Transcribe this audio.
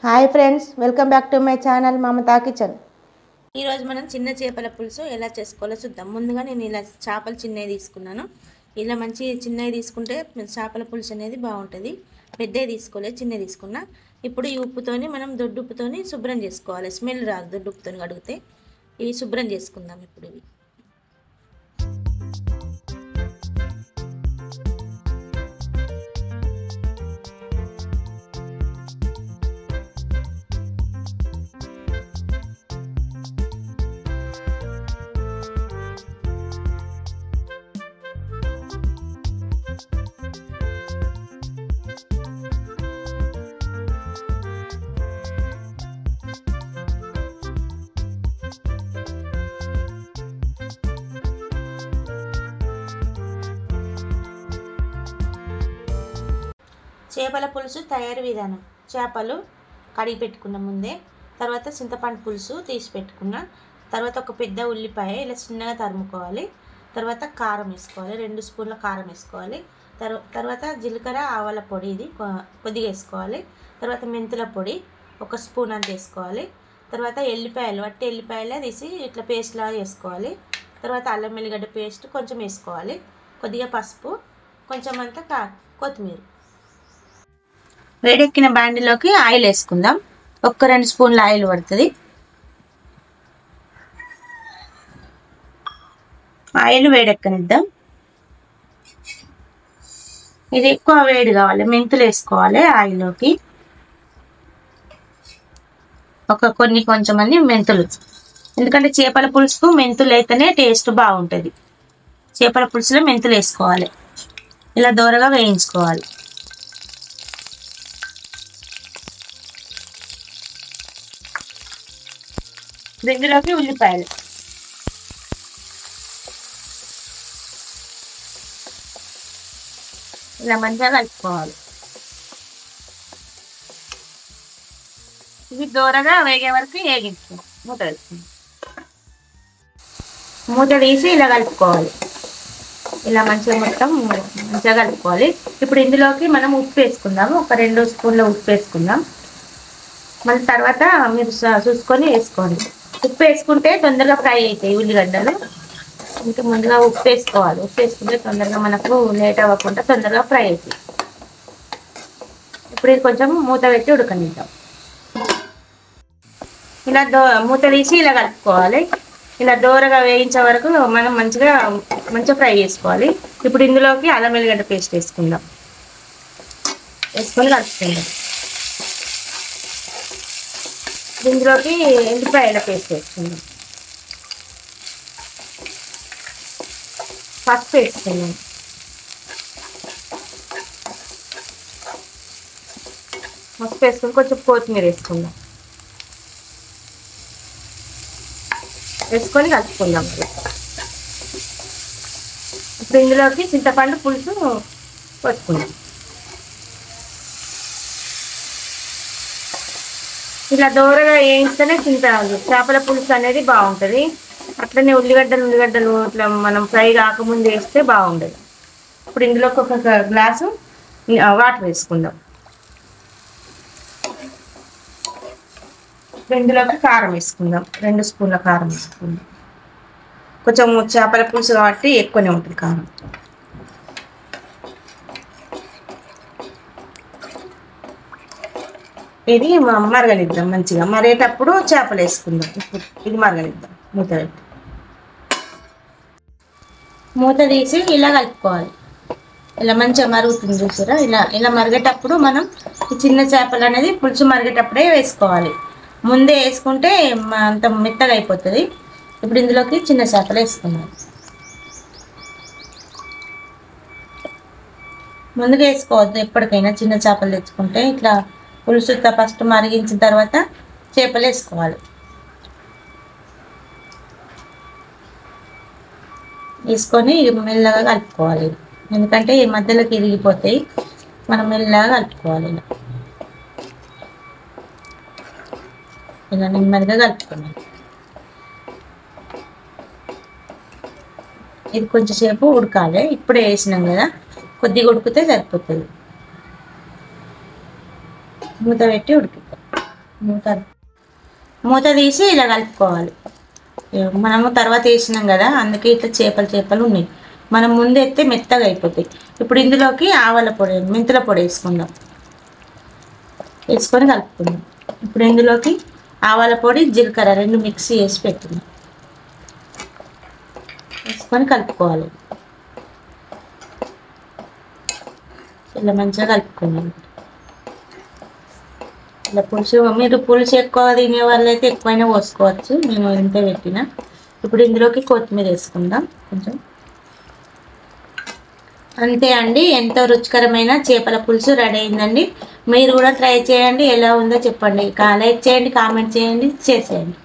Hi friends, welcome back to my channel Mamata kitchen. ఈరోజు మనం చిన్న చేపల పులుసు ఎలా చేసుకోవాలో చూద్దాం. ముందుగా నేను ఇలా చేపలు చిన్నవి తీసుకున్నాను. ఇలా మంచి చిన్నవి తీసుకుంటే చేపల పులుసు అనేది బాగుంటుంది. పెద్దవి తీసుకోలేదు, చిన్నవి తీసుకున్నా. ఇప్పుడు ఈ ఉప్పుతోని మనం దొడ్డుప్పుతోని శుభ్రం చేసుకోవాలి. స్మెల్ రాదు దొడ్డుప్పుతోని కడిగితే. ఇవి శుభ్రం చేసుకుందాం ఇప్పుడు. ఇవి చేపల పులుసు తయారీ విధానం. చేపలు కడిగి పెట్టుకున్న ముందే, తర్వాత చింతపండు పులుసు తీసి పెట్టుకున్న తర్వాత ఒక పెద్ద ఉల్లిపాయ ఇలా చిన్నగా తరుముకోవాలి. తర్వాత కారం వేసుకోవాలి, 2 స్పూన్ల కారం వేసుకోవాలి. తర్వాత జీలకర్ర ఆవాల పొడి ఇది కొద్దిగా వేసుకోవాలి. తర్వాత మెంతుల పొడి 1 స్పూన్ అంత వేసుకోవాలి. తర్వాత ఎల్లిపాయలు వట్టి ఎల్లిపాయలే తీసి ఇట్లా పేస్ట్ లాగా వేసుకోవాలి. తర్వాత అల్లం వెల్లిగడ్డ పేస్ట్ కొంచెం వేసుకోవాలి. కొద్దిగా పసుపు, కొంచెం అంతా కొత్తిమీర. వేడెక్కిన బాండిలోకి ఆయిల్ వేసుకుందాం. 1-2 స్పూన్ల ఆయిల్ పడుతుంది. ఆయిల్ వేడెక్కనిద్దాం. ఇది ఎక్కువ వేడి కావాలి. మెంతులు వేసుకోవాలి ఆయిల్లోకి. కొంచెం అన్ని మెంతులు, ఎందుకంటే చేపల పులుసుకు మెంతులు అయితేనే టేస్ట్ బాగుంటుంది. చేపల పులుసులో మెంతులు వేసుకోవాలి. ఇలా దోరగా వేయించుకోవాలి. ఇందులోకి ఉల్లిపాయలు, ఇలా మంచిగా కలుపుకోవాలి. ఇవి దూరగా వేగే వరకు వేగించుకోవాలి. మూత వేసుకుందాం. మూత తీసి ఇలా కలుపుకోవాలి. ఇలా మంచిగా మొత్తం మంచిగా కలుపుకోవాలి. ఇప్పుడు ఇందులోకి మనం ఉప్పు వేసుకుందాము. 2 స్పూన్ల ఉప్పు వేసుకుందాం. మళ్ళీ తర్వాత మీరు చూసుకొని వేసుకోండి. ఉప్పు వేసుకుంటే తొందరగా ఫ్రై అవుతాయి ఉల్లిగడ్డలు. ఇంకా ముందుగా ఉప్పు వేసుకోవాలి. ఉప్పు వేసుకుంటే తొందరగా మనకు లేట్ అవ్వకుండా తొందరగా ఫ్రై అవుతాయి. ఇప్పుడు ఇది కొంచెం మూత పెట్టి ఉడకనిద్దాం. ఇలా మూత తీసి ఇలా కలుపుకోవాలి. ఇలా దోరగా వేయించే వరకు మనం మంచిగా ఫ్రై చేసుకోవాలి. ఇప్పుడు ఇందులోకి అల్లం వెల్లిగడ్డ పేస్ట్ వేసుకుందాం. వేసుకొని కలుపుకుందాం. ఇందులోకి ఎల్లిపాయల పేస్ట్ వేసుకుందాం. పసుపు వేసుకుందాం. పసుపు వేసుకొని కొంచెం కొత్తిమీర వేసుకుందాం. వేసుకొని కలుపుకుందాం. ఇప్పుడు ఇందులోకి చింతపండు పులుసు పోసుకుందాం. ఇలా దూరగా వేయిస్తేనే చేపల పులుసు అనేది బాగుంటుంది. అట్లనే ఉల్లిగడ్డలు ఇట్లా మనం ఫ్రై కాకముందు వేస్తే బాగుండదు. ఇప్పుడు ఇందులోకి 1 గ్లాసు వాటర్ వేసుకుందాం. ఇందులోకి కారం వేసుకుందాం. 2 స్పూన్ల కారం వేసుకుందాం. కొంచెం చేపల పులుసు కాబట్టి ఎక్కువనే ఉంటుంది కారం. ఇది మరగనిద్దాం. మంచిగా మరేటప్పుడు చేపలు వేసుకుందాం. ఇప్పుడు ఇది మరగనిద్దాం. మూత తీసి ఇలా కలుపుకోవాలి. ఇలా మంచిగా మరుగుతుంది చూసారా. ఇలా మరిగేటప్పుడు మనం ఈ చిన్న చేపలు అనేది పులుసు మరిగేటప్పుడే వేసుకోవాలి. ముందే వేసుకుంటే అంత మెత్తగా అయిపోతుంది. ఇప్పుడు ఇందులోకి చిన్న చేపలు వేసుకుందాం. ముందుగా వేసుకోవద్దు. ఎప్పటికైనా చిన్న చేపలు తెచ్చుకుంటే ఇట్లా పులుసు ఫస్ట్ మరిగించిన తర్వాత చేపలు వేసుకోవాలి. వేసుకొని మెల్లగా కలుపుకోవాలి. ఎందుకంటే ఈ మధ్యలోకి ఇరిగిపోతాయి. మనం మెల్లగా కలుపుకోవాలి. ఇలా నెమ్మదిగా కలుపుకోవాలి. ఇది కొంచెం సేపు ఉడకాలి. ఇప్పుడే వేసినాం కదా, కొద్దిగా ఉడికితే సరిపోతుంది. మూత పెట్టి ఉడికిద్దాం. మూత తీసి ఇలా కలుపుకోవాలి. మనము తర్వాత వేసినాం కదా, అందుకే ఇట్లా చేపలు ఉన్నాయి. మనం ముందు ఎత్తే మెత్తగా అయిపోతాయి. ఇప్పుడు ఇందులోకి ఆవాల పొడి, మెంతుల పొడి వేసుకుందాం. వేసుకొని కలుపుకుందాం. ఇప్పుడు ఇందులోకి ఆవాల పొడి, జీలకర్ర 2 మిక్సీ వేసి పెట్టుకుందాం. వేసుకొని కలుపుకోవాలి. ఇలా మంచిగా కలుపుకుందాం. ఇలా పులుసు, మీరు పులుసు ఎక్కువ తినే వాళ్ళైతే ఎక్కువైనా పోసుకోవచ్చు. నేను ఇంత పెట్టిన. ఇప్పుడు ఇందులోకి కొత్తిమీర వేసుకుందాం కొంచెం. అంతే అండి, ఎంతో రుచికరమైన చేపల పులుసు రెడీ అయిందండి. మీరు కూడా ట్రై చేయండి, ఎలా ఉందో చెప్పండి. లైక్ చేయండి, కామెంట్ చేయండి, షేర్ చేయండి.